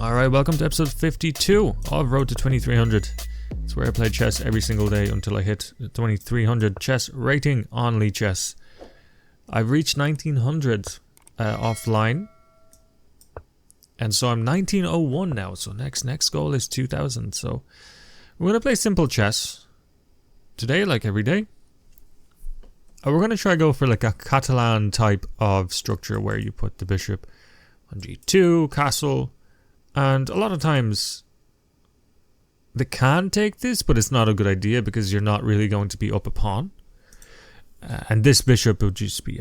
Alright, welcome to episode 52 of Road to 2300. It's where I play chess every single day until I hit the 2300 chess rating on Lee Chess. I've reached 1900 offline. And so I'm 1901 now, so next goal is 2000. So we're going to play simple chess today, like every day. We're going to try go for like a Catalan type of structure where you put the bishop on g2, castle, and a lot of times they can take this, but it's not a good idea because you're not really going to be up a pawn. And this bishop would just be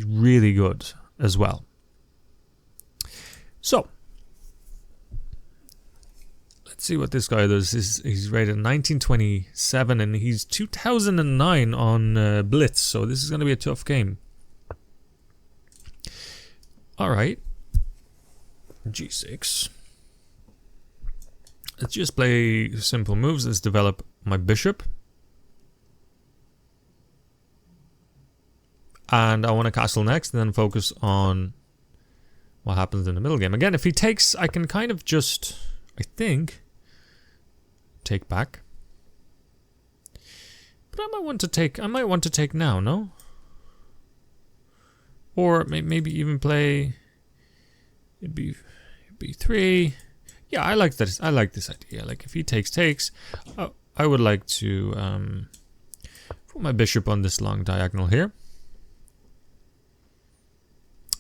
really good as well. So, let's see what this guy does. He's rated 1927 and he's 2009 on Blitz, so this is going to be a tough game. Alright. G6. Let's just play simple moves. Let's develop my bishop. And I want to castle next and then focus on what happens in the middle game. Again, if he takes, I can kind of just, I think, take back. But I might want to take now, no? Or maybe even play b3. Yeah, I like this. I like this idea. Like if he takes, I would like to put my bishop on this long diagonal here.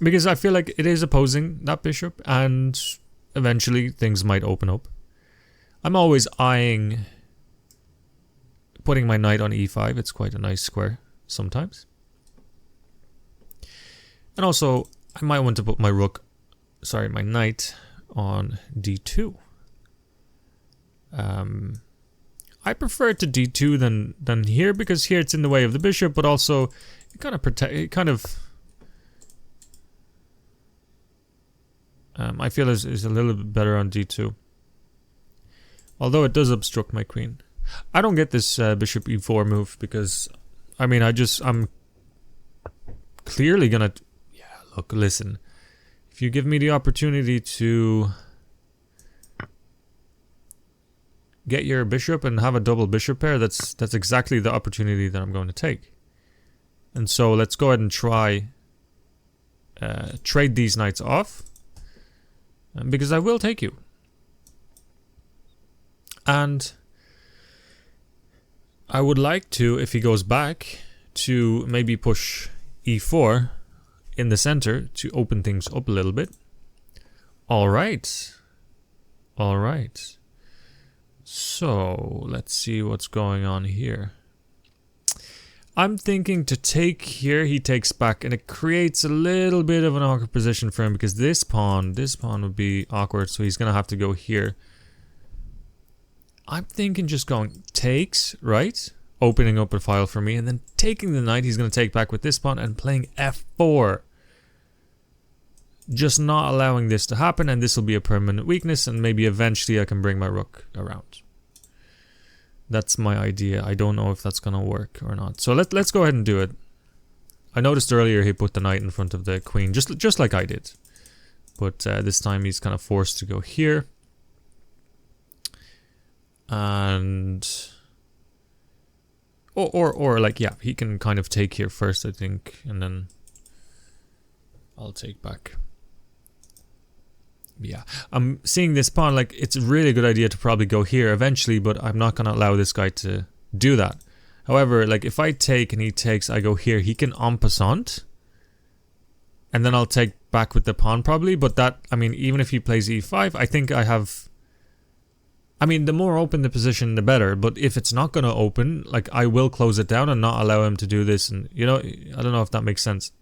Because I feel like it is opposing that bishop, and eventually things might open up. I'm always eyeing putting my knight on e5. It's quite a nice square sometimes. And also, I might want to put my my knight on d2. I prefer it to d2 than here, because here it's in the way of the bishop, but also it kind of I feel is a little bit better on d2. Although it does obstruct my queen. I don't get this bishop e4 move because, I mean, I'm clearly gonna... Yeah, look, listen. If you give me the opportunity to get your bishop and have a double bishop pair, that's exactly the opportunity that I'm going to take. And so let's go ahead and try trade these knights off. Because I will take you. And I would like to, if he goes back, to maybe push e4 in the center to open things up a little bit. Alright. Alright. So, let's see what's going on here. I'm thinking to take here, he takes back, and it creates a little bit of an awkward position for him because this pawn would be awkward, so he's going to have to go here. I'm thinking just going takes, right? Opening up a file for me, and then taking the knight, he's going to take back with this pawn and playing f4. Just not allowing this to happen, and this will be a permanent weakness, and maybe eventually I can bring my rook around. That's my idea. I don't know if that's gonna work or not. So let's go ahead and do it. I noticed earlier he put the knight in front of the queen, just like I did. But this time he's kind of forced to go here. And or like, yeah, he can kind of take here first, I think, and then I'll take back. Yeah, I'm seeing this pawn, like, it's a really good idea to probably go here eventually, but I'm not going to allow this guy to do that. However, like, if I take and he takes, I go here, he can en passant. And then I'll take back with the pawn probably, but that, I mean, even if he plays e5, I think I have... I mean, the more open the position, the better, but if it's not going to open, like, I will close it down and not allow him to do this, and, you know, I don't know if that makes sense.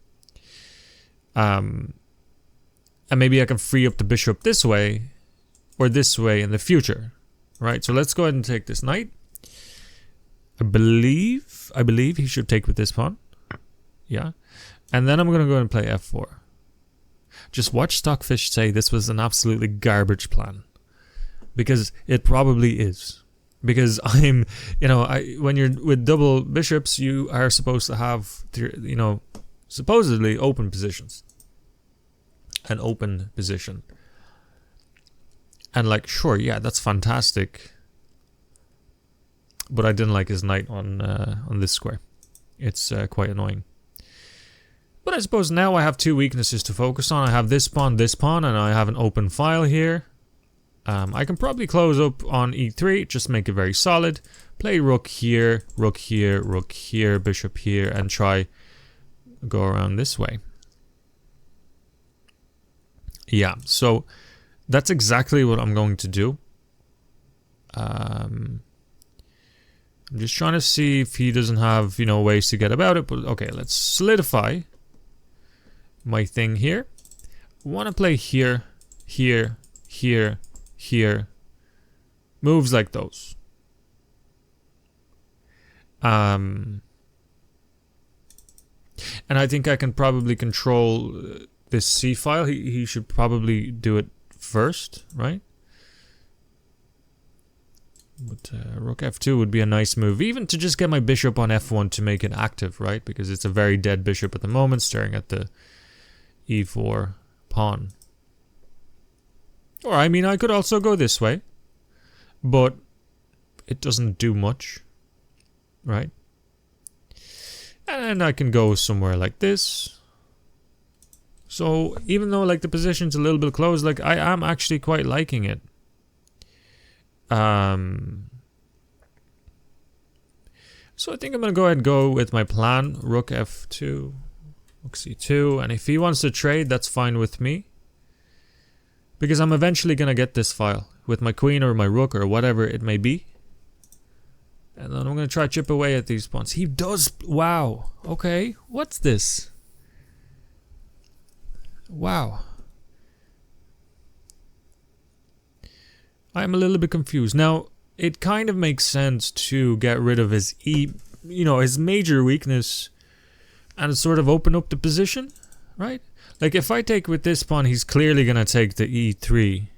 And maybe I can free up the bishop this way or this way in the future, right? So let's go ahead and take this knight. I believe he should take with this pawn. Yeah. And then I'm going to go and play f4. Just watch Stockfish say this was an absolutely garbage plan. Because it probably is. Because I'm, you know, when you're with double bishops, you are supposed to have, you know, supposedly open positions. An open position. And like, sure, yeah, that's fantastic. But I didn't like his knight on this square. It's quite annoying. But I suppose now I have two weaknesses to focus on. I have this pawn, and I have an open file here. I can probably close up on e3, just make it very solid. Play rook here, rook here, rook here, bishop here, and try go around this way. Yeah, so that's exactly what I'm going to do. I'm just trying to see if he doesn't have, you know, ways to get about it. But okay, let's solidify my thing here. I want to play here, here, here, here. Moves like those. And I think I can probably control this C file. He should probably do it first, right? But rook f2 would be a nice move, even to just get my bishop on f1 to make it active, right? Because it's a very dead bishop at the moment, staring at the e4 pawn. Or, I mean, I could also go this way, but it doesn't do much, right? And I can go somewhere like this. So, even though, like, the position's a little bit closed, like, I am actually quite liking it. So I think I'm going to go ahead and go with my plan. Rook f2, rook c2. And if he wants to trade, that's fine with me. Because I'm eventually going to get this file with my queen or my rook or whatever it may be. And then I'm going to try to chip away at these pawns. He does... Wow. Okay. What's this? Wow. I'm a little bit confused. Now, it kind of makes sense to get rid of his his major weakness and sort of open up the position, right? Like, if I take with this pawn, he's clearly going to take the e3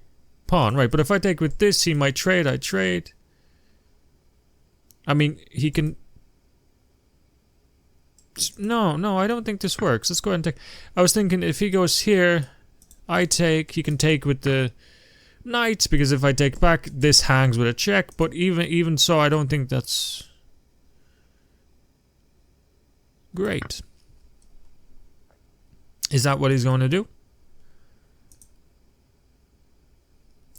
pawn, right? But if I take with this, he might trade. I trade. I mean, he can... No, I don't think this works. Let's go ahead and take... I was thinking if he goes here, I take, he can take with the knight, because if I take back, this hangs with a check. But even so, I don't think that's great. Is that what he's going to do?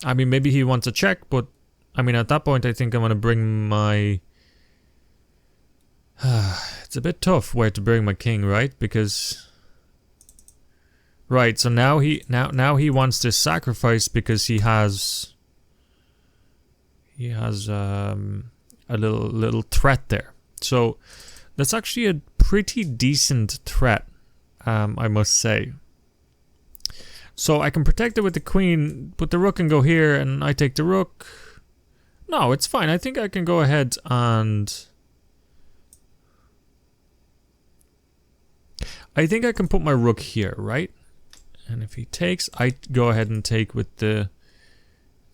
I mean, maybe he wants a check, but I mean, at that point, I think I'm going to bring my... It's a bit tough where to bring my king, right? Because... Right, so now he wants to sacrifice because he has a little threat there. So that's actually a pretty decent threat, I must say. So I can protect it with the queen, but the rook can go here, and I take the rook. No, it's fine. I think I can go ahead and... I think I can put my rook here, right? And if he takes, I go ahead and take with the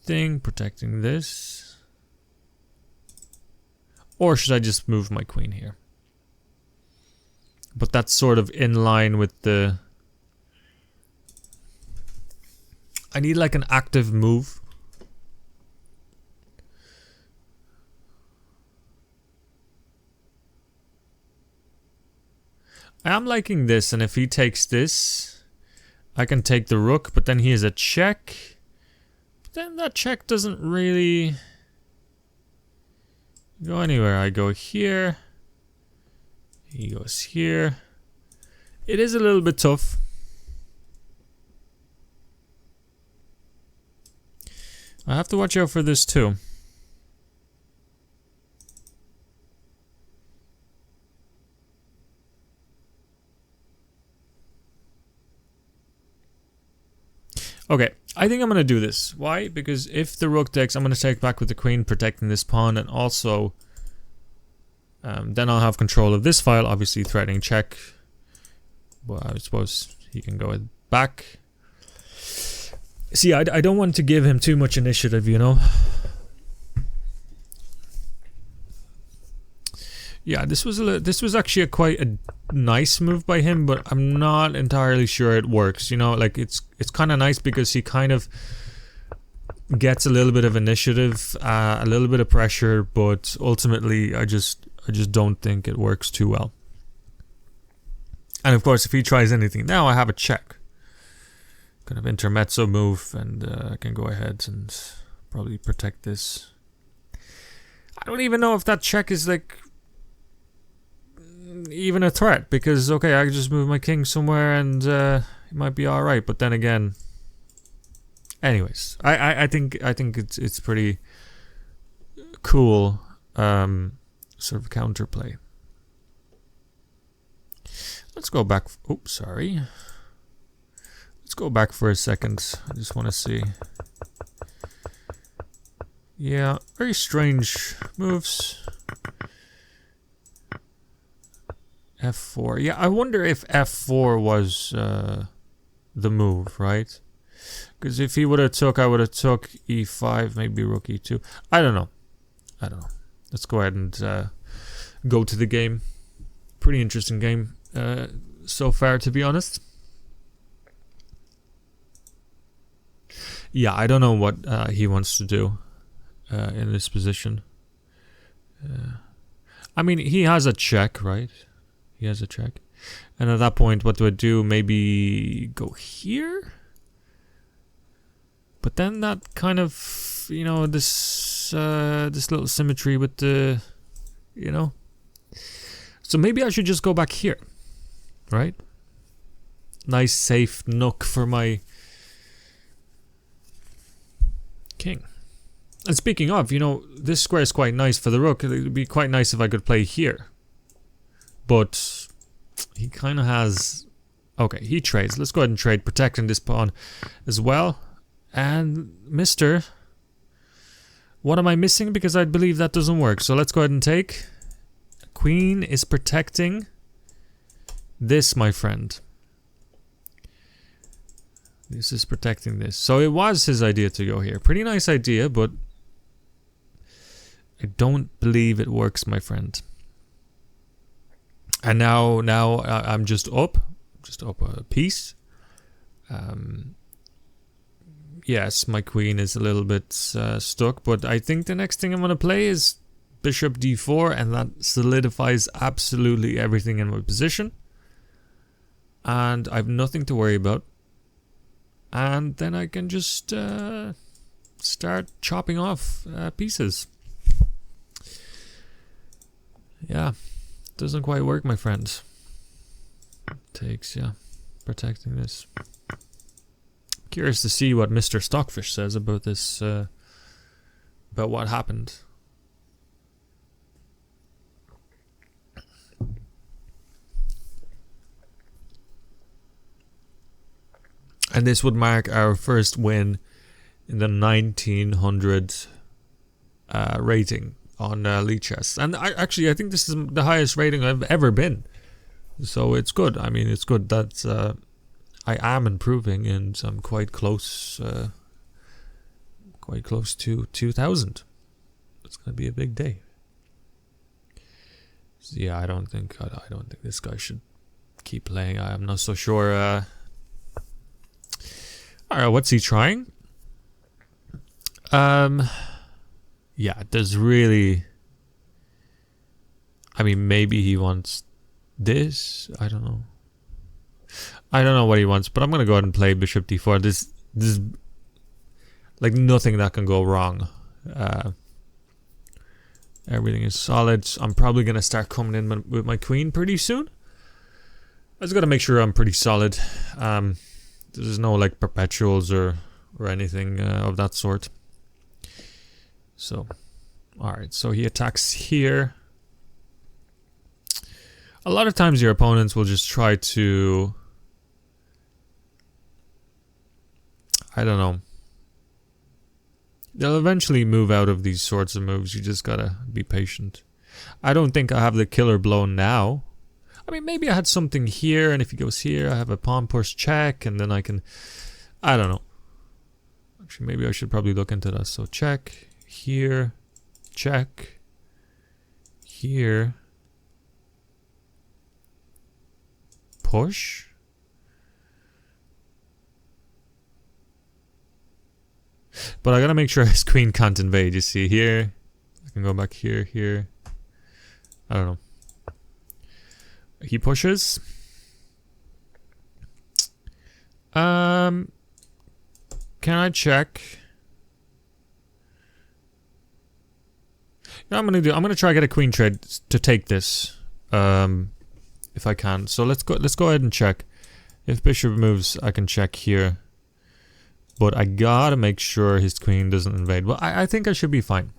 thing, protecting this. Or should I just move my queen here? But that's sort of in line with the... I need like an active move. I am liking this, and if he takes this, I can take the rook, but then he has a check. But then that check doesn't really go anywhere. I go here. He goes here. It is a little bit tough. I have to watch out for this too. Okay, I think I'm going to do this. Why? Because if the rook takes, I'm going to take back with the queen, protecting this pawn, and also then I'll have control of this file, obviously threatening check. Well, I suppose he can go back. See, I don't want to give him too much initiative, you know. Yeah, this was actually quite a nice move by him, but I'm not entirely sure it works. You know, like it's kind of nice because he kind of gets a little bit of initiative, a little bit of pressure, but ultimately I just don't think it works too well. And of course, if he tries anything now, I have a check. Kind of intermezzo move, and I can go ahead and probably protect this. I don't even know if that check is like even a threat, because okay, I can just move my king somewhere and it might be all right. But then again, anyways, I think it's pretty cool sort of counterplay. Let's go back. Oops, sorry. Let's go back for a second. I just want to see. Yeah, very strange moves. F4. Yeah, I wonder if F4 was the move, right? Because if he would have took, I would have took E5, maybe rook E2. I don't know. Let's go ahead and go to the game. Pretty interesting game so far, to be honest. Yeah, I don't know what he wants to do in this position. I mean, he has a check, right? He has a check. And at that point, what do I do? Maybe go here? But then that kind of, you know, this little symmetry with the, you know. So maybe I should just go back here, right? Nice safe nook for my king. And speaking of, you know, this square is quite nice for the rook. It would be quite nice if I could play here. But he kind of has... Okay, he trades. Let's go ahead and trade, protecting this pawn as well. And Mr. What am I missing? Because I believe that doesn't work. So let's go ahead and take. Queen is protecting this, my friend. This is protecting this. So it was his idea to go here. Pretty nice idea, but I don't believe it works, my friend. And now I'm just up a piece. Yes, my queen is a little bit stuck, but I think the next thing I'm going to play is bishop d4, and that solidifies absolutely everything in my position. And I have nothing to worry about. And then I can just start chopping off pieces. Yeah, doesn't quite work, my friend. Takes, yeah, protecting this. Curious to see what Mr. Stockfish says about this, about what happened. And this would mark our first win in the 1900 rating on Lichess. And I think this is the highest rating I've ever been. So it's good. I mean, it's good that I am improving, and I'm quite close to 2000. It's gonna be a big day. So yeah, I don't think this guy should keep playing. I'm not so sure. Alright, what's he trying? Yeah, there's really... I mean, maybe he wants this? I don't know. I don't know what he wants, but I'm going to go ahead and play bishop d4. This is like nothing that can go wrong. Everything is solid. I'm probably going to start coming in with my queen pretty soon. I just got to make sure I'm pretty solid. There's no like perpetuals or anything of that sort. So, alright, so he attacks here. A lot of times your opponents will just try to... I don't know. They'll eventually move out of these sorts of moves. You just gotta be patient. I don't think I have the killer blow now. I mean, maybe I had something here, and if he goes here, I have a pawn push check, and then I can... I don't know. Actually, maybe I should probably look into that. So check, here, check, here, push. But I gotta make sure his queen can't invade. You see here, I can go back here, here. I don't know. He pushes. Can I check? You know what I'm gonna try to get a queen trade to take this. If I can. So let's go ahead and check. If bishop moves, I can check here. But I gotta make sure his queen doesn't invade. Well, I think I should be fine.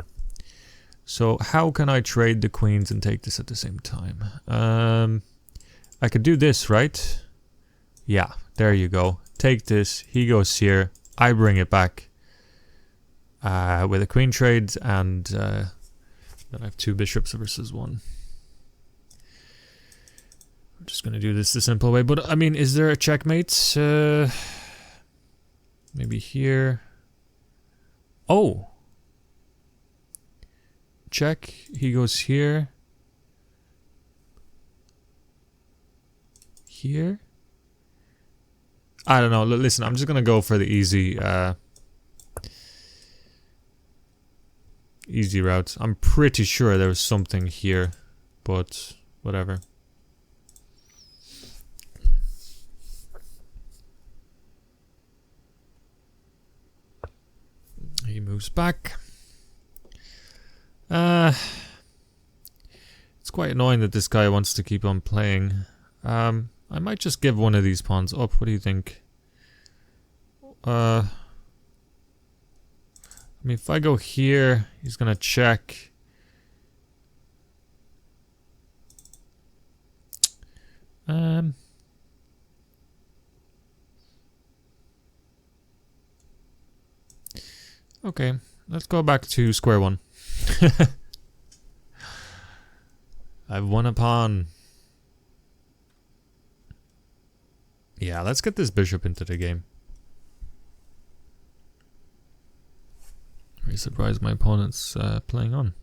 So how can I trade the queens and take this at the same time? I could do this, right? Yeah, there you go. Take this, he goes here, I bring it back with a queen trade, and then I have 2 bishops versus 1. I'm just gonna do this the simple way, but I mean, is there a checkmate? Maybe here. Oh! Check, he goes here. Here? I don't know. Listen, I'm just gonna go for the easy route. I'm pretty sure there was something here, but whatever. He moves back. It's quite annoying that this guy wants to keep on playing. I might just give one of these pawns up. What do you think? I mean, if I go here, he's gonna check. Okay, let's go back to square one. I've won a pawn. Yeah, let's get this bishop into the game. Very surprised my opponent's playing on.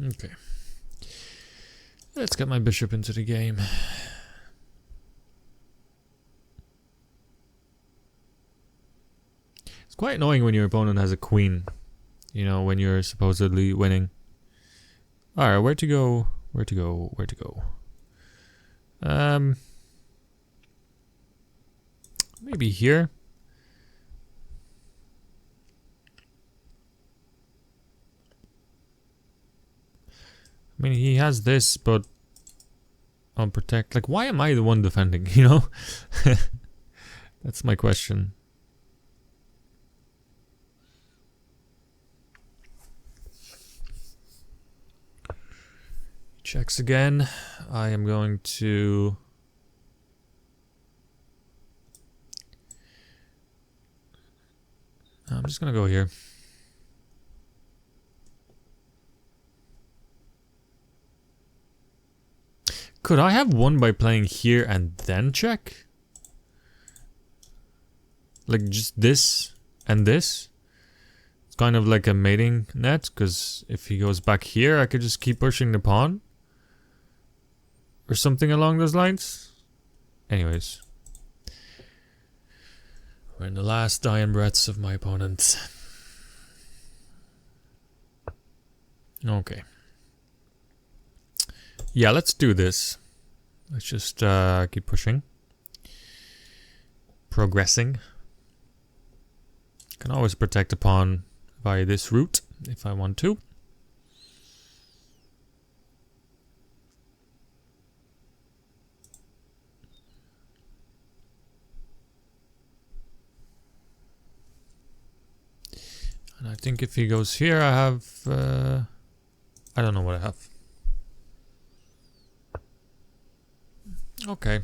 Okay. Let's get my bishop into the game. It's quite annoying when your opponent has a queen. You know, when you're supposedly winning. Alright, where to go? Where to go? Where to go? Maybe here. I mean, he has this, but I'll protect. Like, why am I the one defending, you know? That's my question. Checks again. I am going to... I'm just gonna go here. Could I have won by playing here and then check? Like just this and this? It's kind of like a mating net, because if he goes back here, I could just keep pushing the pawn. Or something along those lines. Anyways. We're in the last dying breaths of my opponent. Okay. Yeah, let's do this. Let's just keep pushing. Progressing. Can always protect a pawn via this route if I want to. And I think if he goes here, I have... I don't know what I have. Okay.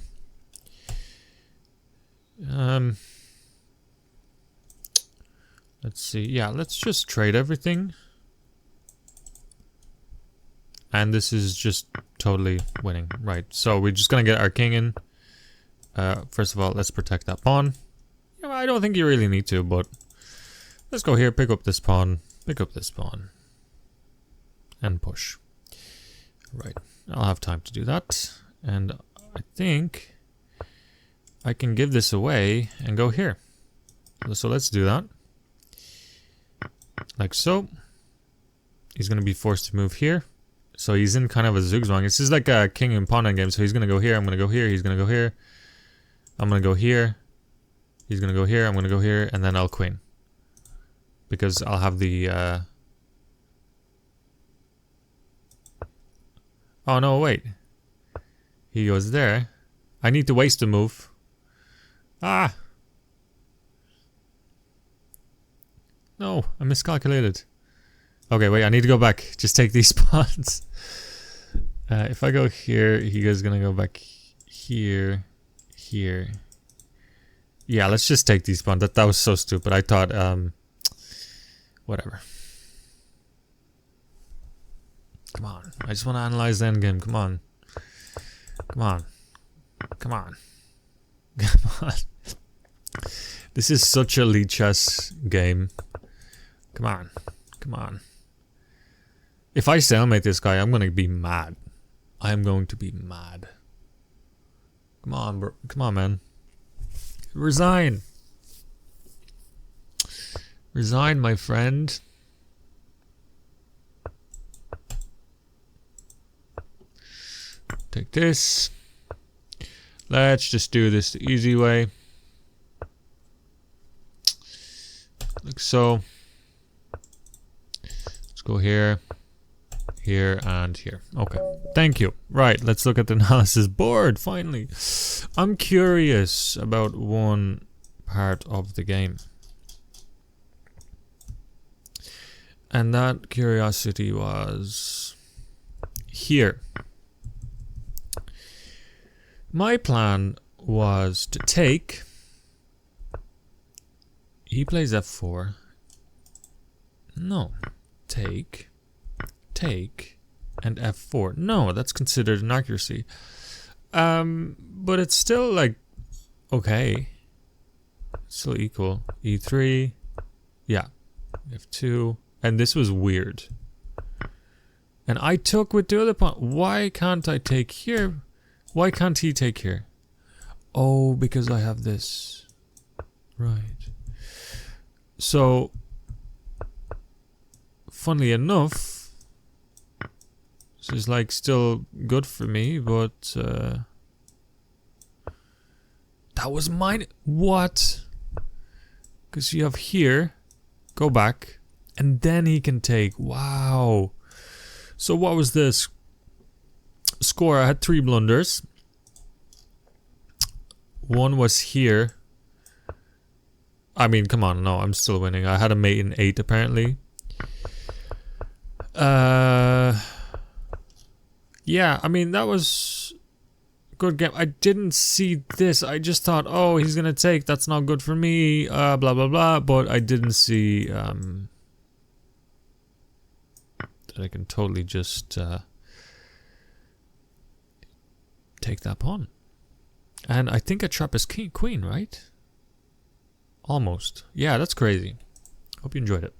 Let's see. Yeah, let's just trade everything. And this is just totally winning. Right. So we're just gonna get our king in. First of all, let's protect that pawn. You know, I don't think you really need to, but let's go here, pick up this pawn, and push. Right. I'll have time to do that. And I think I can give this away and go here. So let's do that. Like so. He's going to be forced to move here. So he's in kind of a zugzwang. This is like a king and pawn game. So he's going to go here. I'm going to go here. He's going to go here. I'm going to go here. He's going to go here. I'm going to go here. And then I'll queen. Because I'll have the... Oh, no, wait. He goes there. I need to waste a move. Ah! No, I miscalculated. Okay, wait, I need to go back. Just take these pawns. If I go here, he is gonna go back here, here. Yeah, let's just take these pawns. That was so stupid. I thought, whatever. Come on. I just want to analyze the endgame. Come on. Come on. Come on. Come on. This is such a lead chess game. Come on. Come on. If I stalemate this guy, I'm going to be mad. I am going to be mad. Come on, bro. Come on, man. Resign. Resign, my friend. Take this. Let's just do this the easy way. Like so. Let's go here, here, and here. Okay, thank you. Right, let's look at the analysis board, finally. I'm curious about one part of the game. And that curiosity was here. My plan was to take... He plays f4. No. Take, and f4. No, that's considered an accuracy. But it's still like, okay. It's still equal. e3. Yeah. f2. And this was weird. And I took with the other pawn. Why can't I take here? Why can't he take here? Oh, because I have this. Right. So, funnily enough, this is like still good for me, but that was mine. What? Because you have here, go back, and then he can take. Wow. So what was this score? I had 3 blunders. One was here. I mean, come on, no, I'm still winning. I had a mate in 8 apparently. Yeah, I mean, that was a good game. I didn't see this. I just thought, oh, he's gonna take. That's not good for me. Blah blah blah. But I didn't see that I can totally just take that pawn. And I think I trap his queen, right? Almost. Yeah, that's crazy. Hope you enjoyed it.